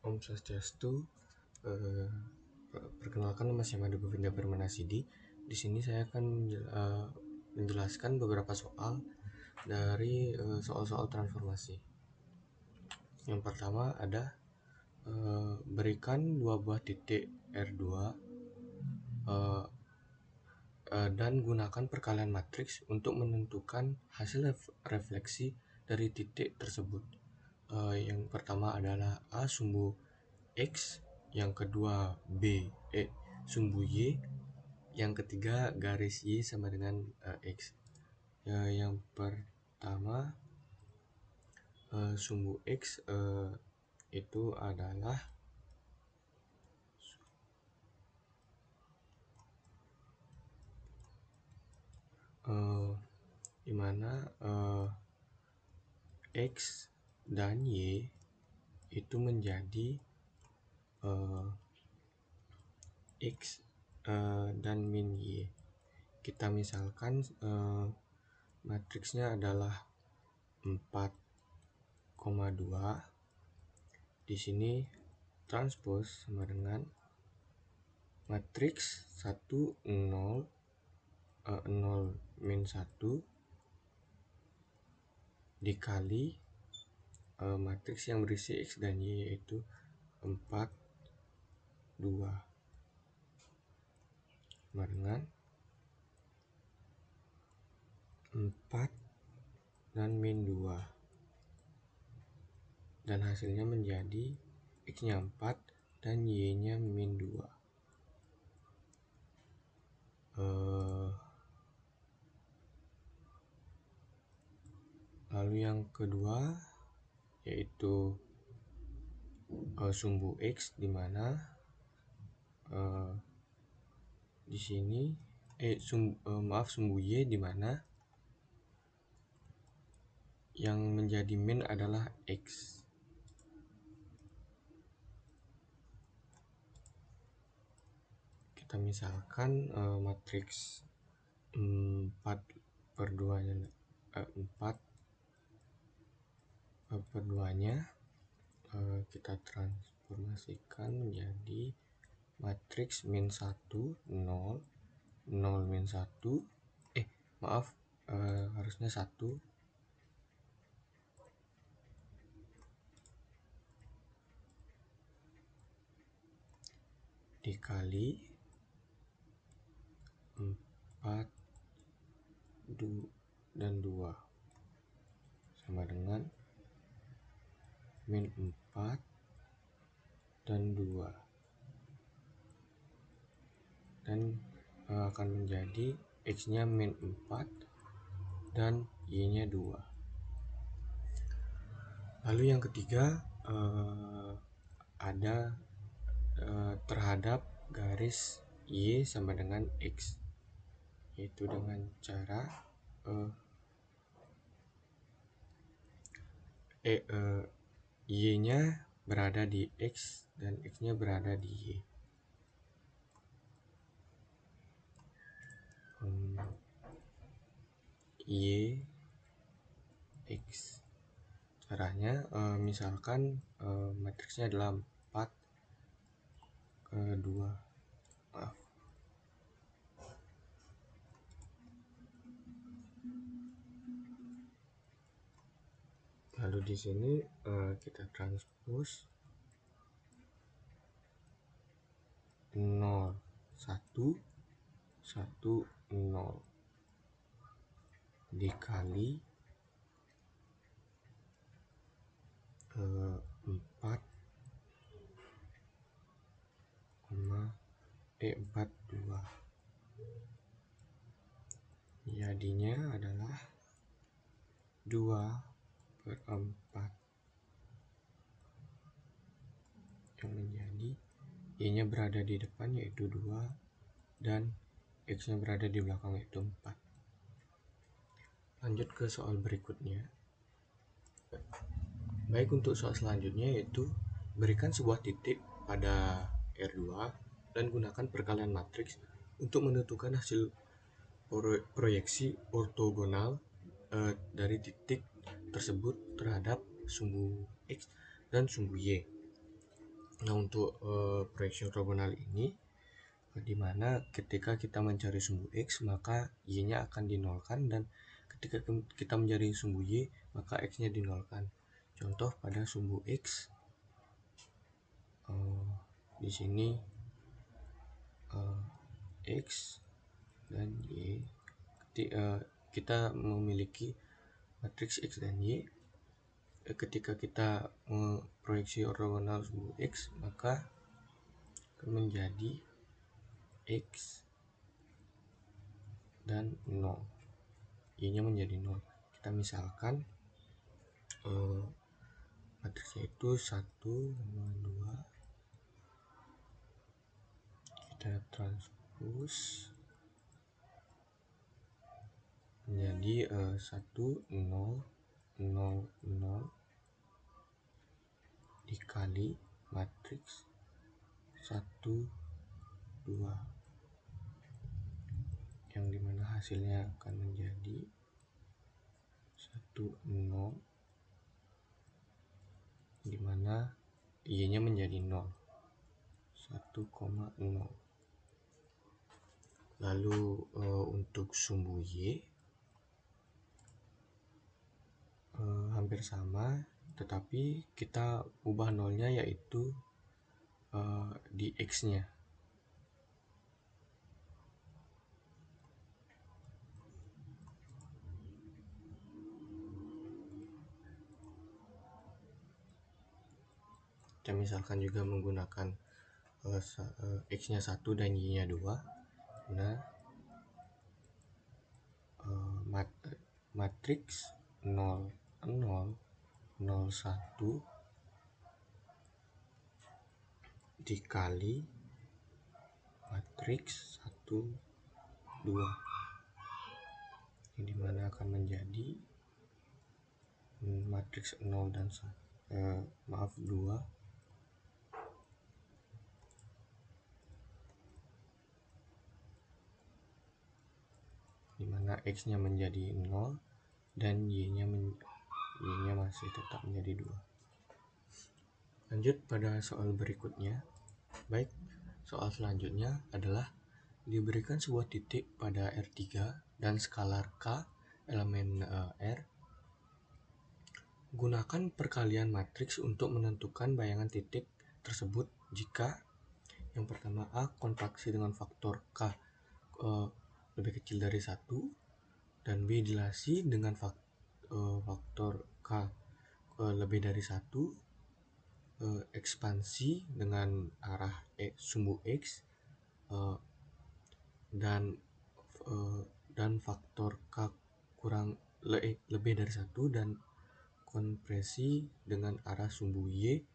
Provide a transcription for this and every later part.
Om Swastiastu. Perkenalkan, nama saya Madu Govinda Permanasidi. Di sini saya akan menjelaskan beberapa soal dari soal-soal transformasi. Yang pertama ada berikan dua buah titik R2 dan gunakan perkalian matriks untuk menentukan hasil refleksi dari titik tersebut. Yang pertama adalah A sumbu X, yang kedua B sumbu Y, yang ketiga garis Y sama dengan X. Yang pertama sumbu X itu adalah dimana X dan Y itu menjadi X dan min Y. Kita misalkan matriksnya adalah 4,2. Di sini transpose sama dengan matriks 1 0 0 min 1 dikali matriks yang berisi X dan Y, yaitu 4 2 sama dengan 4 dan min 2, dan hasilnya menjadi X nya 4 dan Y nya min 2. Lalu yang kedua yaitu sumbu X, dimana di sini sumbu Y, dimana yang menjadi min adalah X. Kita misalkan matriks 4/2-nya kita transformasikan menjadi matriks min 1 0 0 min 1 harusnya 1 dikali 4 dan 2 sama dengan min 4 dan 2, dan akan menjadi X nya min 4 dan Y nya 2. Lalu yang ketiga ada terhadap garis Y sama dengan X, yaitu dengan cara Y nya berada di X dan X nya berada di Y. Y X, caranya misalkan matriksnya adalah 4/2. Lalu di sini kita transpose 0 1 1 0 dikali 4 2, jadinya adalah 2/4, yang menjadi Y nya berada di depan yaitu 2 dan X nya berada di belakang yaitu 4. Lanjut ke soal berikutnya. Baik, untuk soal selanjutnya yaitu berikan sebuah titik pada R2 dan gunakan perkalian matriks untuk menentukan hasil proyeksi ortogonal dari titik tersebut terhadap sumbu X dan sumbu Y. Nah, untuk proyeksi ortogonal ini di mana ketika kita mencari sumbu X maka Y-nya akan dinolkan, dan ketika kita mencari sumbu Y maka X-nya dinolkan. Contoh pada sumbu X, di sini X dan Y, kita memiliki matriks X dan Y. Ketika kita memproyeksi ortogonal sumbu X maka akan menjadi X dan 0, Y-nya menjadi 0. Kita misalkan matriksnya itu 1, 2, kita transpose menjadi 1, 0, 0, 0 dikali matriks 1, 2, yang dimana hasilnya akan menjadi 1, 0, dimana Y-nya menjadi 0, 1,0. Lalu untuk sumbu Y hampir sama, tetapi kita ubah nolnya yaitu di X-nya. Kita misalkan juga menggunakan X-nya 1 dan Y-nya 2. Nah, matriks 0, 0, 0, 1 dikali matriks 1, 2, yang dimana akan menjadi matriks 0 dan 2, dimana X-nya menjadi 0 dan Y-nya masih tetap menjadi 2. Lanjut pada soal berikutnya. Baik, soal selanjutnya adalah diberikan sebuah titik pada R3 dan skalar K elemen R. Gunakan perkalian matriks untuk menentukan bayangan titik tersebut jika yang pertama A kontraksi dengan faktor K lebih kecil dari 1, dan B dilasi dengan faktor K lebih dari 1, ekspansi dengan arah sumbu X, dan faktor K lebih dari 1, dan kompresi dengan arah sumbu Y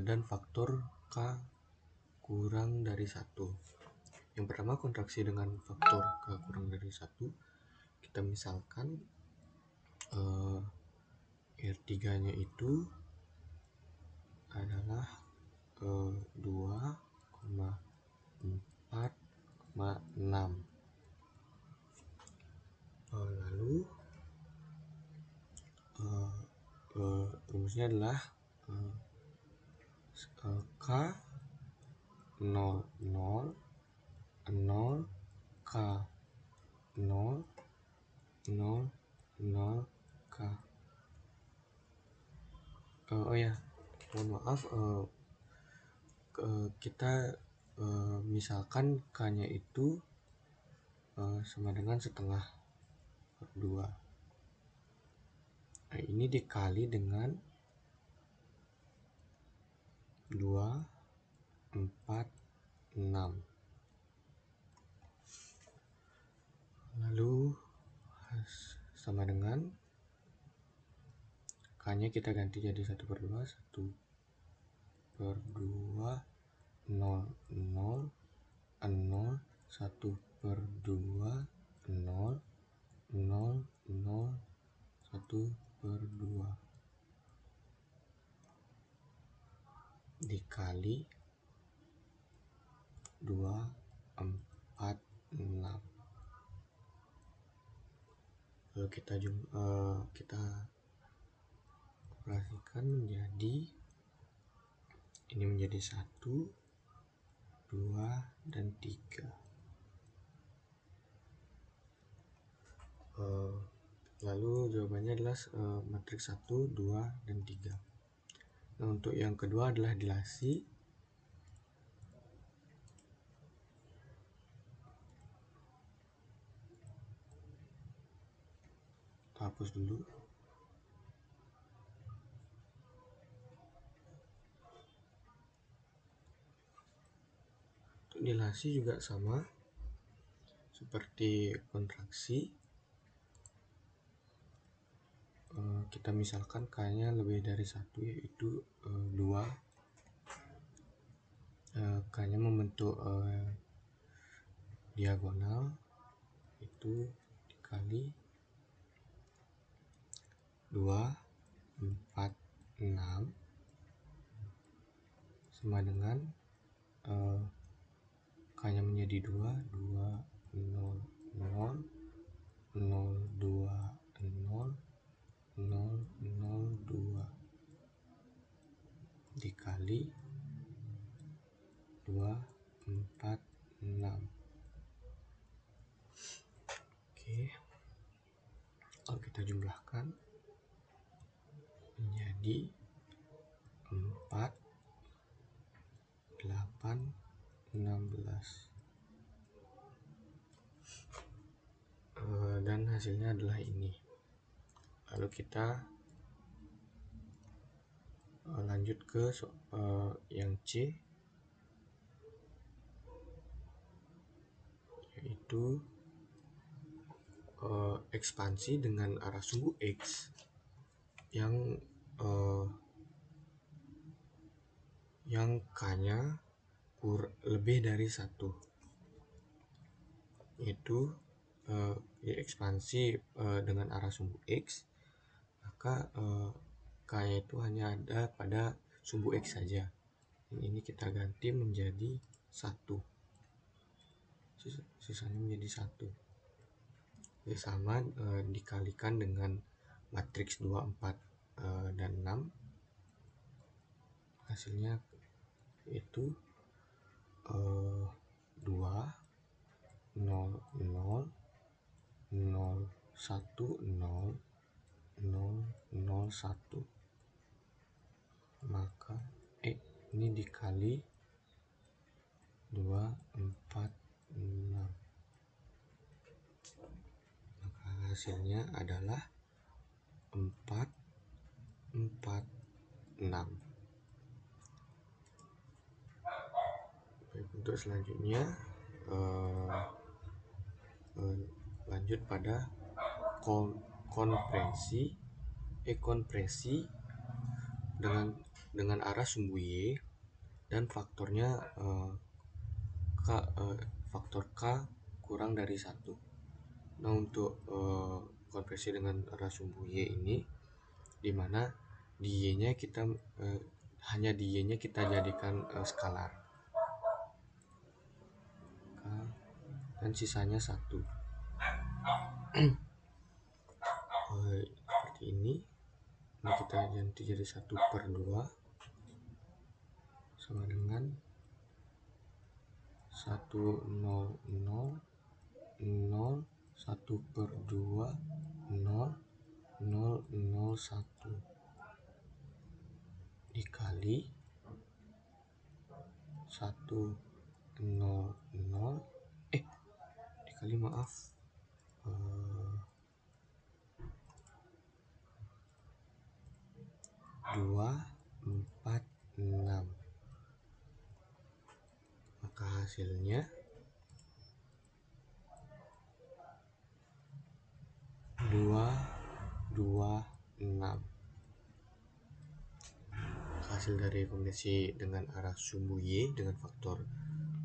dan faktor K kurang dari 1. Yang pertama kontraksi dengan faktor K kurang dari 1. Kita misalkan R3 nya itu adalah 2,4,6. Lalu rumusnya adalah K 0, 0, 0, K 0, 0, 0, K. Oh ya, mohon maaf, kita misalkan K-nya itu sama dengan setengah per 2. Nah, ini dikali dengan 2, 4, 6. Lalu sama dengan K-nya kita ganti jadi 1 per 2, 1 per 2, 0, 0, 0, 1 per 2, 0, 0, 0, 1 per 2 dikali 2, 4, 6. Lalu kita operasikan menjadi ini menjadi 1, 2, dan 3. Lalu jawabannya adalah matriks 1, 2, dan 3. Nah, untuk yang kedua adalah dilasi. Kita hapus dulu. Untuk dilasi juga sama seperti kontraksi. Kita misalkan K-nya lebih dari 1, yaitu 2. K-nya membentuk diagonal, itu dikali 2, 4, 6 sama dengan K-nya menjadi 2, 2, 0, 0, 0, 2, 0, 0, 0, 2 dikali 2, 4, 6. Oke, kalau kita jumlahkan menjadi 4, 8, 16. Dan hasilnya adalah ini. Lalu kita lanjut ke yang C, yaitu ekspansi dengan arah sumbu X yang K-nya lebih dari 1, yaitu ekspansi dengan arah sumbu X, maka K-nya itu hanya ada pada sumbu X saja. Ini kita ganti menjadi 1, sisanya menjadi 1. Sama dikalikan dengan matriks 2, 4, dan 6. Hasilnya itu 2, 0, 0, 0, 1, 0, 0, 0, 1. Maka ini dikali 2, 4, 6. Maka hasilnya adalah 4, 4, 6. Baik, untuk selanjutnya lanjut pada konpresi dengan arah sumbu Y dan faktornya faktor K kurang dari 1. Nah, untuk konpresi dengan arah sumbu Y ini, dimana di Y-nya kita hanya di Y-nya kita jadikan skalar K, dan sisanya 1. Seperti ini kita ganti jadi 1/2 sama dengan 1, 0, 0, 0, 1/2, 0, 0, 0, 1 dikali 1, 0, 0, dikali 2, 4, 6. Maka hasilnya 2, 2, 6. Hasil dari konversi dengan arah sumbu Y dengan faktor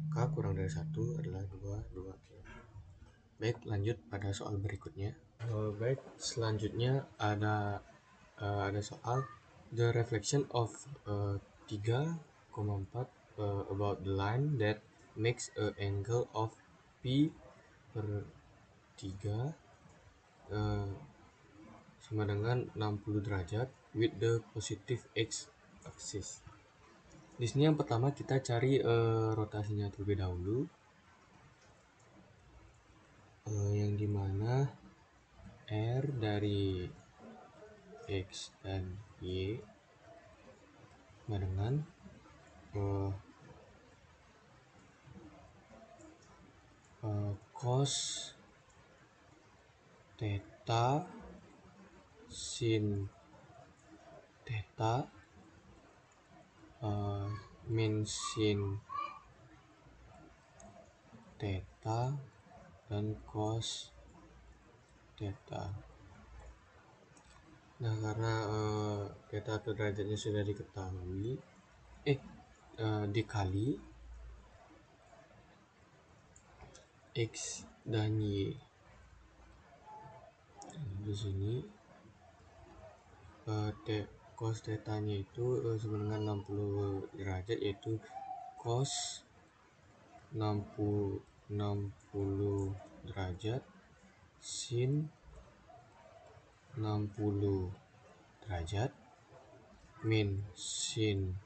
K kurang dari 1 adalah 2, 2. Baik, lanjut pada soal berikutnya. Baik, selanjutnya ada soal the reflection of 3,4 about the line that makes a angle of P/3 sama dengan 60 derajat with the positive X axis. Di sini yang pertama kita cari rotasinya terlebih dahulu, yang dimana R dari X dan Y sama dengan cos theta sin theta min sin theta dan cos theta. Nah, karena theta atau derajatnya sudah diketahui, dikali X dan Y. Di sini cos theta-nya itu sama dengan 60 derajat, yaitu cos 60 derajat sin 60 derajat min sin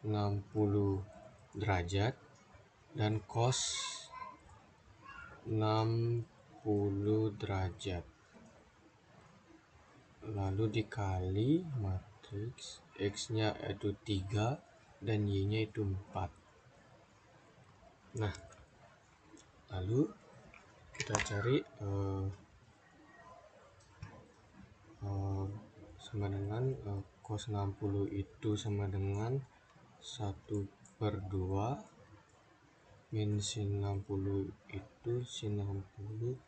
60 derajat dan cos 60 derajat, lalu dikali matriks X-nya itu 3 dan Y-nya itu 4. Nah, lalu kita cari sama dengan cos 60 itu sama dengan 1/2 min sin 60 itu sin 60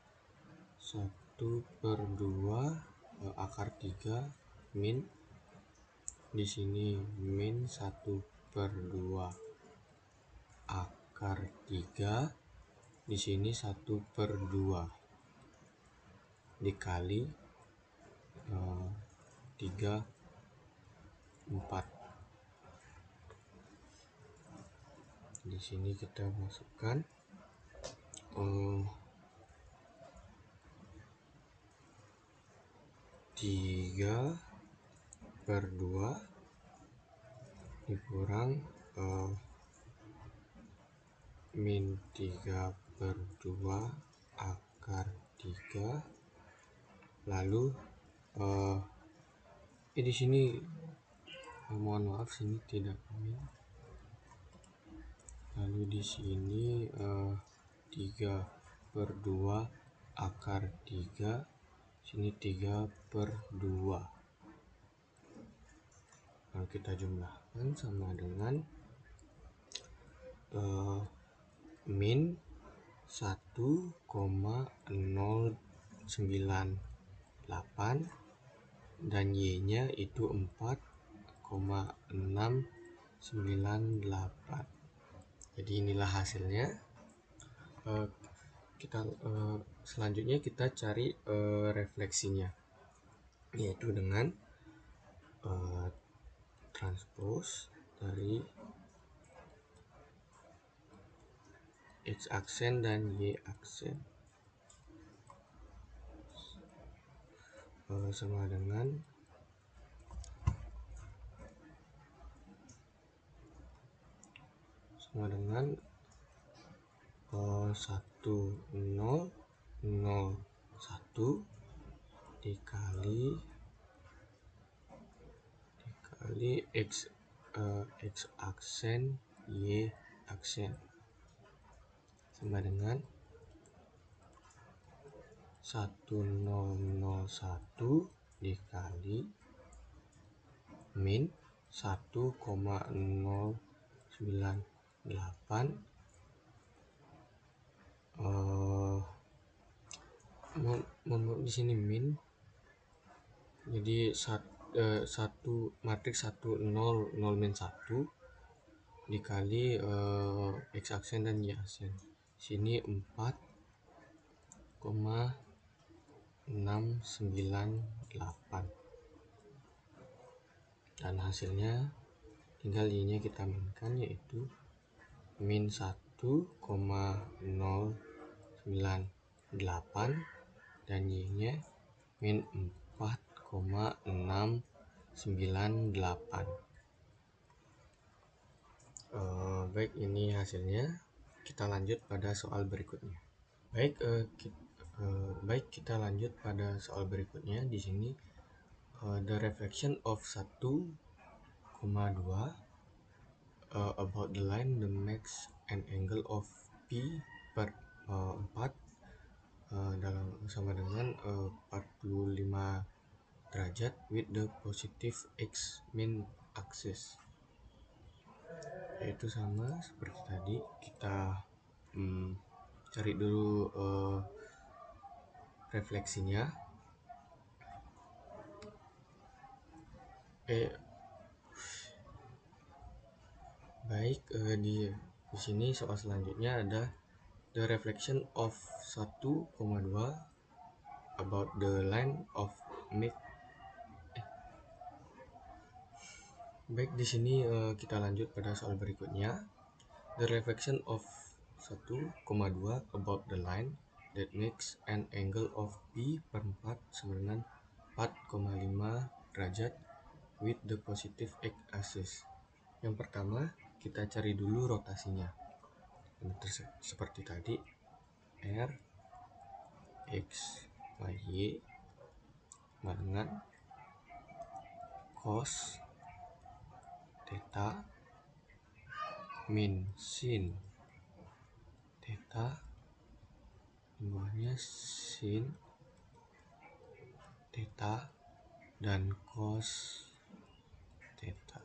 1/2 akar 3 min, di sini min 1/2 akar 3, di sini 1/2 dikali 3 4. Di sini kita masukkan 3/2 dikurang min 3/2 akar 3, lalu di sini mohon maaf, sini tidak min, lalu di sini 3/2 akar 3, sini 3/2, lalu kita jumlahkan sama dengan min 1,098 dan Y-nya itu 4,698. Jadi inilah hasilnya. Selanjutnya kita cari refleksinya, yaitu dengan transpose dari X aksen dan Y aksen sama dengan satu nol nol satu dikali X aksen Y aksen sama dengan 1001 dikali min 1,098 di sini min, jadi satu matriks 10 0 min 1 dikali X aksen dan Y aksen, sini 4,698, dan hasilnya tinggal Y nya kita minkan, yaitu min 1,098 4,98 dan Y-nya min 4,698. Baik, ini hasilnya. Kita lanjut pada soal berikutnya. Baik, kita lanjut pada soal berikutnya. Di sini the reflection of 1,2 about the line that makes an angle of P per 4 sama dengan 45 derajat with the positive X min axis. Yaitu sama seperti tadi, kita cari dulu refleksinya. Baik, di sini soal selanjutnya ada the reflection of 1,2 about the line of make. Baik, di sini kita lanjut pada soal berikutnya. The reflection of 1,2 about the line that makes an angle of P per 4 sama dengan 4,5 derajat with the positive X axis. Yang pertama, kita cari dulu rotasinya. Seperti tadi, R X Y sama dengan cos theta min sin theta, bawahnya sin theta dan cos theta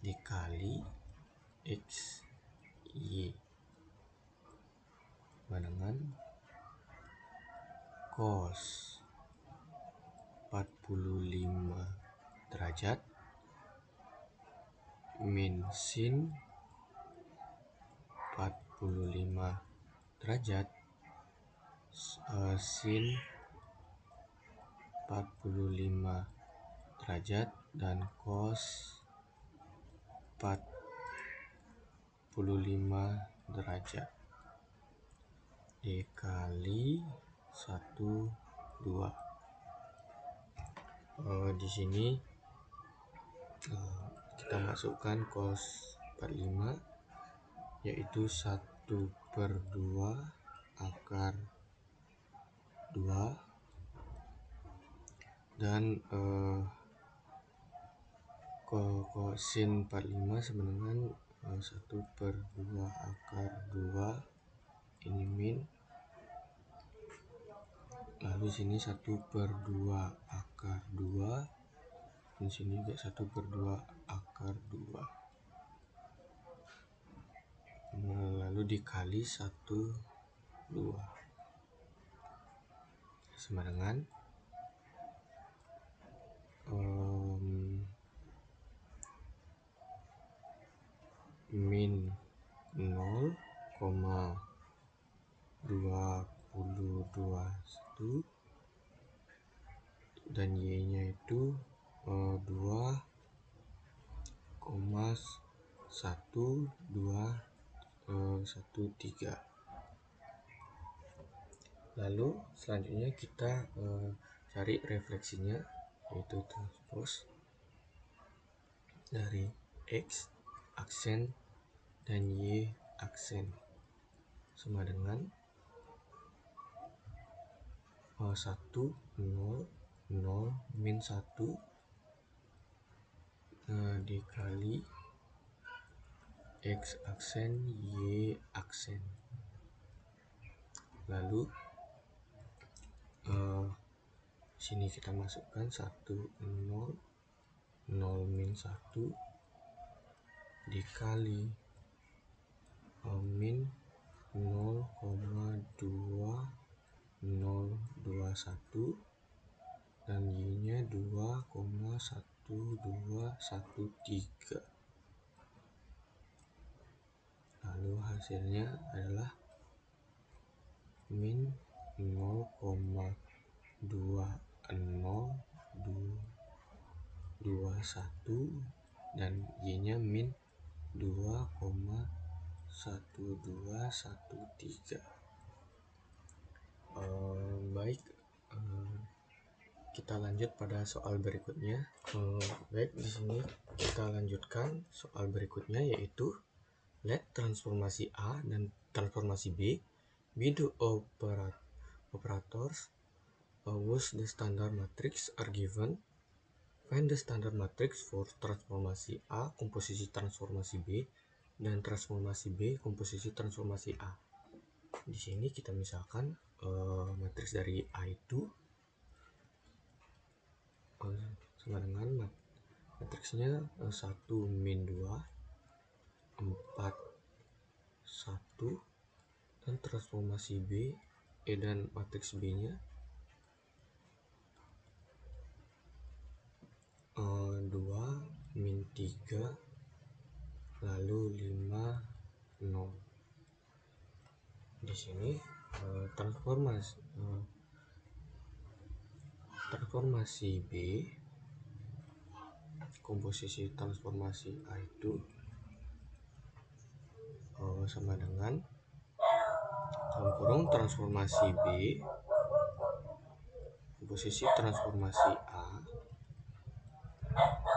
dikali X Y dengan cos 45 derajat min sin 45 derajat sin 45 derajat dan cos 45 derajat dikali 1/2. Di sini kita masukkan cos 45 yaitu 1/2 akar 2 dan sin 45 sama dengan 1/2 akar 2 ini min, lalu sini 1/2 akar 2 dan sini juga 1/2 akar 2, lalu dikali 1/2 sama dengan min 0,221 dan Y-nya itu 2,1213. Lalu selanjutnya kita cari refleksinya, yaitu transpose dari X aksen dan Y aksen sama dengan 1, 0, 0, min 1 dikali X aksen Y aksen. Lalu sini kita masukkan 1, 0, 0 min 1 dikali min 0,2021 dan Y-nya 2,1213. Lalu hasilnya adalah min 0,2021 dan Y-nya min 2,1213. 1, 2, 1, 3. Baik, kita lanjut pada soal berikutnya. Baik, di sini kita lanjutkan soal berikutnya, yaitu let transformasi A dan transformasi B be the operators whose the standard matrix are given. Find the standard matrix for transformasi A komposisi transformasi B dan transformasi B komposisi transformasi A. Di sini kita misalkan matriks dari A itu sama dengan matriksnya 1 min 2 4 1, dan transformasi B dan matriks B nya 2 min 3 lalu 5 0. Di sini transformasi B komposisi transformasi A itu sama dengan dalam kurung transformasi B komposisi transformasi A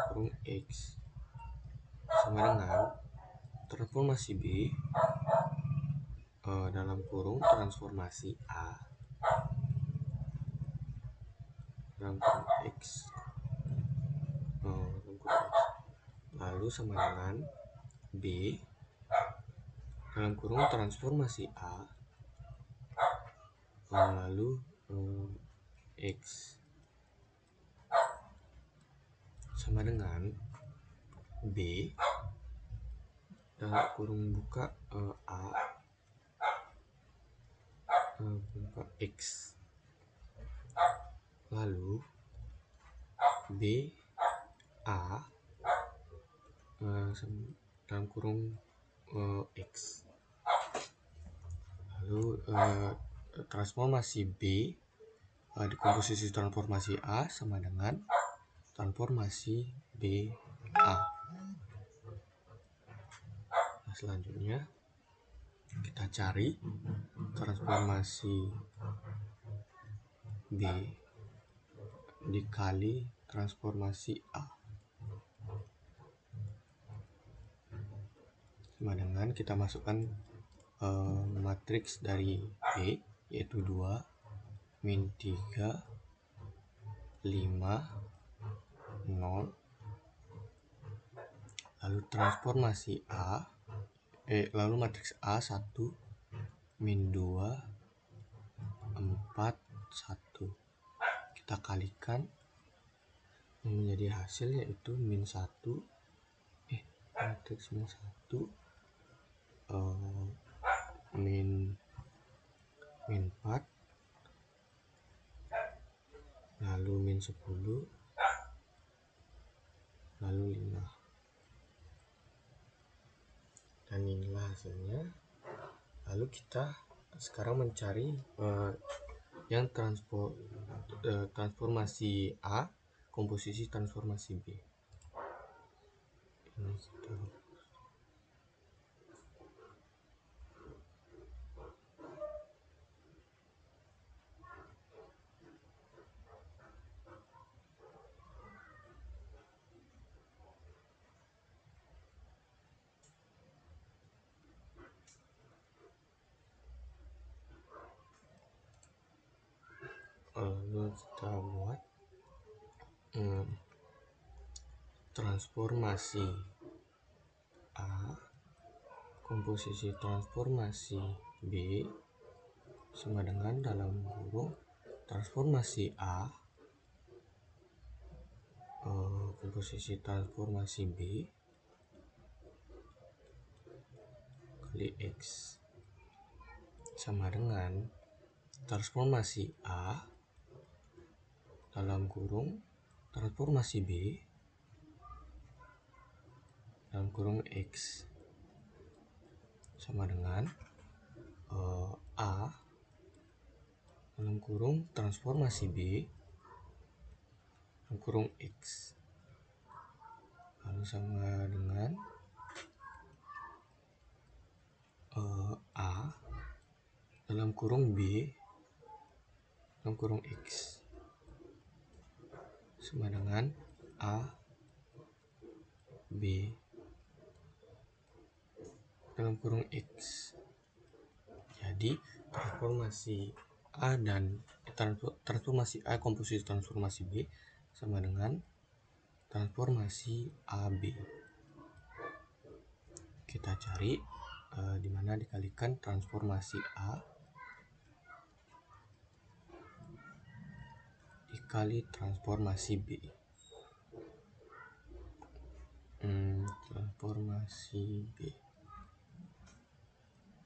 kurung X sama dengan transformasi B dalam kurung transformasi A dalam kurung X lalu sama dengan B dalam kurung transformasi A lalu X sama dengan B dalam kurung buka A buka X lalu B A dalam kurung X lalu transformasi B di komposisi transformasi A sama dengan transformasi B A. Nah, selanjutnya kita cari transformasi B dikali transformasi A sama dengan kita masukkan matriks dari B yaitu 2 min 3 5 0, lalu transformasi A lalu matriks A 1 min 2 4 1, kita kalikan menjadi hasil yaitu min 1 matriks min 1 min 4 lalu min 10 lalu 5, dan inilah hasilnya. Lalu kita sekarang mencari yang transformasi A komposisi transformasi B. Ini kita buat transformasi A komposisi transformasi B sama dengan dalam kurung transformasi A komposisi transformasi B kali X sama dengan transformasi A dalam kurung transformasi B dalam kurung X sama dengan A dalam kurung transformasi B dalam kurung X lalu sama dengan dalam kurung B dalam kurung X sama dengan A B dalam kurung X. Jadi transformasi A dan transformasi A komposisi transformasi B sama dengan transformasi AB. Kita cari di mana dikalikan transformasi A dikali transformasi B. Transformasi B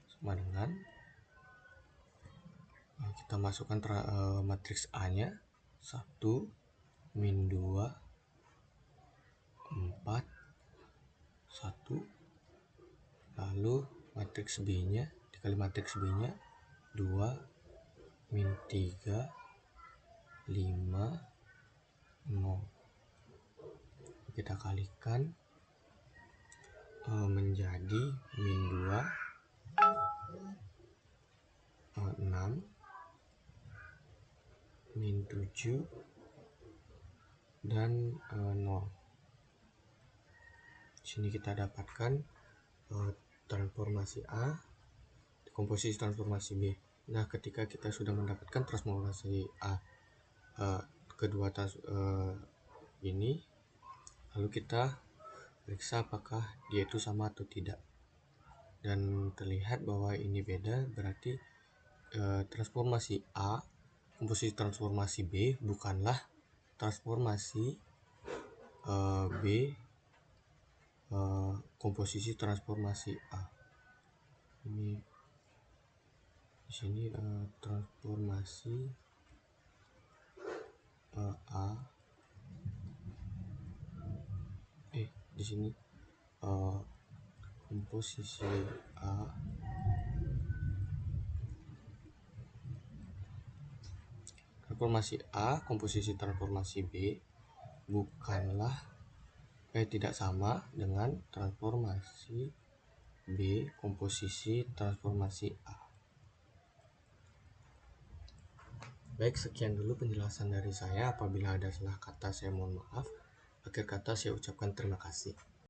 sama dengan kita masukkan matriks A-nya 1 min 2 4 1, lalu matriks B-nya dikali matriks B-nya 2 min 3 5 0. Kita kalikan menjadi min 2 6 min 7 dan 0. Di sini kita dapatkan transformasi A komposisi transformasi B. Nah, ketika kita sudah mendapatkan transformasi A kedua ini, lalu kita periksa apakah dia itu sama atau tidak. Dan terlihat bahwa ini beda, berarti transformasi A komposisi transformasi B bukanlah transformasi B komposisi transformasi A. Ini di sini transformasi A di sini komposisi A transformasi A komposisi transformasi B bukanlah tidak sama dengan transformasi B komposisi transformasi A. Baik, sekian dulu penjelasan dari saya. Apabila ada salah kata saya mohon maaf. Akhir kata saya ucapkan terima kasih.